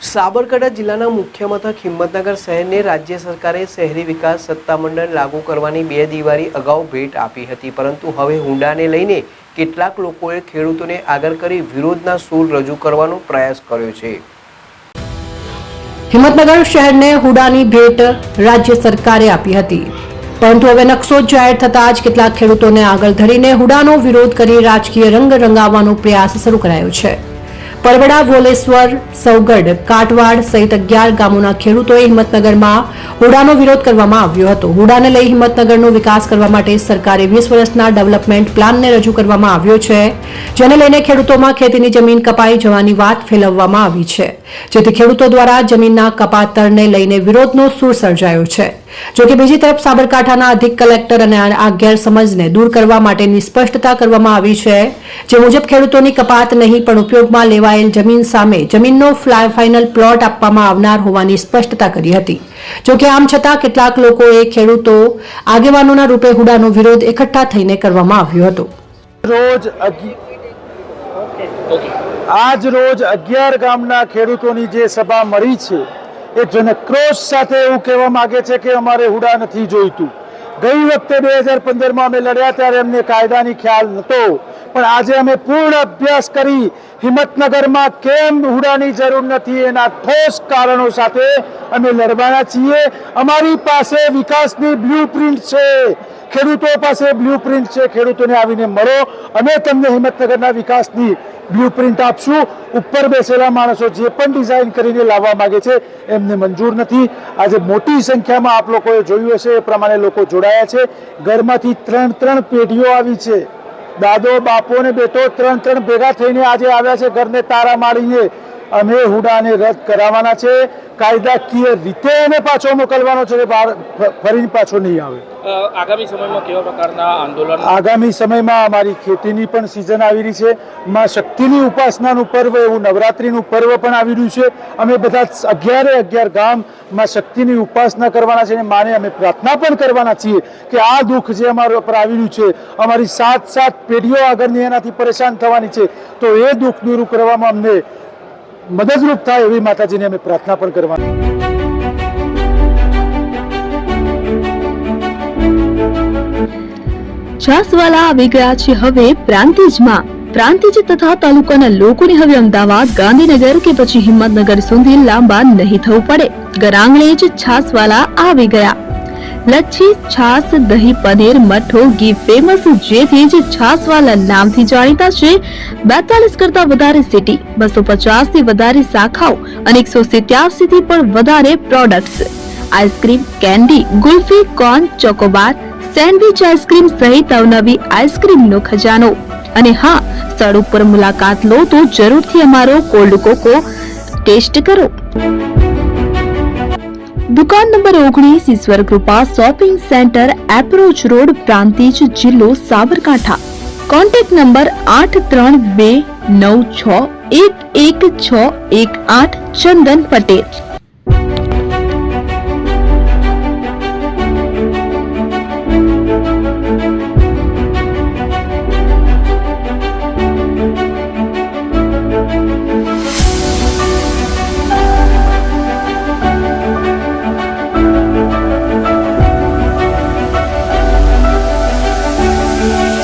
સાબરકાંઠા જિલ્લાના મુખ્ય મથક હિંમતનગર શહેરને રાજ્ય સરકારે શહેરી વિકાસ સત્તામંડળ લાગુ કરવાની 2 દિવાળી અગાઉ ભેટ આપી હતી, પરંતુ હવે હુંડાને લઈને કેટલાક લોકોએ ખેડૂતોને આગળ કરી વિરોધના સૂર રજૂ કરવાનો પ્રયાસ કર્યો છે। હિંમતનગર શહેરને હુંડાની ભેટ રાજ્ય સરકારે આપી હતી, પરંતુ હવે નકશો જાહેર થતાં જ કેટલાક ખેડૂતોને આગળ ધરીને હુંડાનો વિરોધ કરી રાજકીય રંગ રંગાવવાનો પ્રયાસ શરૂ કરાયો છે। પરબડા, વોલેશ્વર, સૌગઢ, કાટવાડ સહિત 11 ગામોના ખેડૂતોએ હિંમતનગરમાં હુંડાનો વિરોધ કરવામાં આવ્યો હતો। હુંડાને લઈ હિંમતનગરનો વિકાસ કરવા માટે સરકારે 20 વર્ષના ડેવલપમેન્ટ પ્લાનને રજૂ કરવામાં આવ્યો છે, જેને લઈને ખેડૂતોમાં ખેતીની જમીન કપાઈ જવાની વાત ફેલાવવામાં આવી છે, જેથી ખેડૂતો દ્વારા જમીનના કપાતરને લઈને વિરોધનો સૂર સર્જાયો છે। જોકે બીજી તરફ સાબરકાંઠાના અધિક કલેક્ટર અને આ ગેરસમજને દૂર કરવા માટેની સ્પષ્ટતા કરવામાં આવી છે, જે મુજબ ખેડૂતોની કપાત નહીં પણ ઉપયોગમાં લેવાયેલ જમીન સામે જમીનનો ફાઇનલ પ્લોટ આપવામાં આવનાર હોવાની સ્પષ્ટતા કરી હતી। જોકે આમ છતાં કેટલાક લોકોએ ખેડૂતો આગેવાનોના રૂપે હુંડાનો વિરોધ એકઠા થઈને કરવામાં આવ્યો હતો। આજ રોજ 11 ગામના ખેડૂતોની જે સભા મળી છે એ જનક્રોશ સાથે એવું કહેવા માંગે છે કે અમારે હુંડા નથી જોઈતું। ગઈ વખતે 2015માં અમે લડ્યા ત્યારે અમને કાયદાની ખ્યાલ નહોતો, પણ આજે અમે પૂર્ણ અભ્યાસ કરી હિંમતનગરમાં કેમ હુંડાની જરૂર નથી એના ઠોસ કારણો સાથે અમે લડવાના છીએ। અમારી પાસે વિકાસની બ્લુપ્રિન્ટ છે, ખેડૂતો પાસે બ્લુપ્રિન્ટ છે। ખેડૂતોને આવીને મળો, અમે તમને હિંમતનગરના વિકાસની બ્લુપ્રિન્ટ આપશું। ઉપર બેસેલા માણસો જે પણ ડિઝાઇન કરીને લાવવા માંગે છે એમને મંજૂર નથી। આજે મોટી સંખ્યામાં આપ લોકોએ જોયું હશે એ પ્રમાણે લોકો જોડાયા છે। ઘરમાંથી 3 પેઢીઓ આવી છે, દાદો, બાપો ને બેટો 3 ભેગા થઈને આજે આવ્યા છે ઘરને તારા મારીને। અમે હુંડાને રદ કરાવવાના છે, કાયદાકીય રીતે એને પાછો મોકલવાનો છે, ફરીને પાછો નહીં આવે। આગામી સમયમાં કેવા પ્રકારના આંદોલન? આગામી સમયમાં અમારી ખેતીની પણ સિઝન આવી રહી છે, માં શક્તિની ઉપાસનાનું પર્વ, એવું નવરાત્રિનું પર્વ પણ આવી રહ્યું છે। અમે બધા 11 ગામ માં શક્તિની ઉપાસના કરવાના છે અને માને અમે પ્રાર્થના પણ કરવાના છીએ કે આ દુઃખ જે અમારા પર આવી રહ્યું છે, અમારી 7 પેઢીઓ આગળની એનાથી પરેશાન થવાની છે, તો એ દુઃખ દૂર કરવામાં અમને મદદરૂપ થાય એવી માતાજીને અમે પ્રાર્થના પણ કરવાની। છાસવાલા આવી ગયા છે હવે પ્રાંતિજમાં। પ્રાંતિજ તથા તાલુકાના લોકોને હવે અમદાવાદ, ગાંધીનગર કે પછી હિંમતનગર સુધી લાંબા નહીં થવું પડે। ઘરાંગણે જ છાસવાલા આવી ગયા। લચ્છી, છાસ, દહીં, પનીર, મઠ્ઠો, ઘી ફેમસ, જેથી જ છાસવાલા નામથી જાણીતા છે। 42 કરતા વધારે સિટી, 250 થી વધારે શાખાઓ અને 187 થી પણ વધારે products. Ice cream, candy, kulfi, corn, Chocobar, sandwich ice cream સહિત અવનવી આઈસ્ક્રીમનો ખજાનો। અને હા, સ્થળ ઉપર મુલાકાત લો તો જરૂરથી અમારો કોલ્ડ કોકો ટેસ્ટ કરો। દુકાન number 19, Ishwar Krupa shopping centre, approach road, Prantij, જિલ્લો સાબરકાંઠા। Contact number 8329611618 Chandan Patel.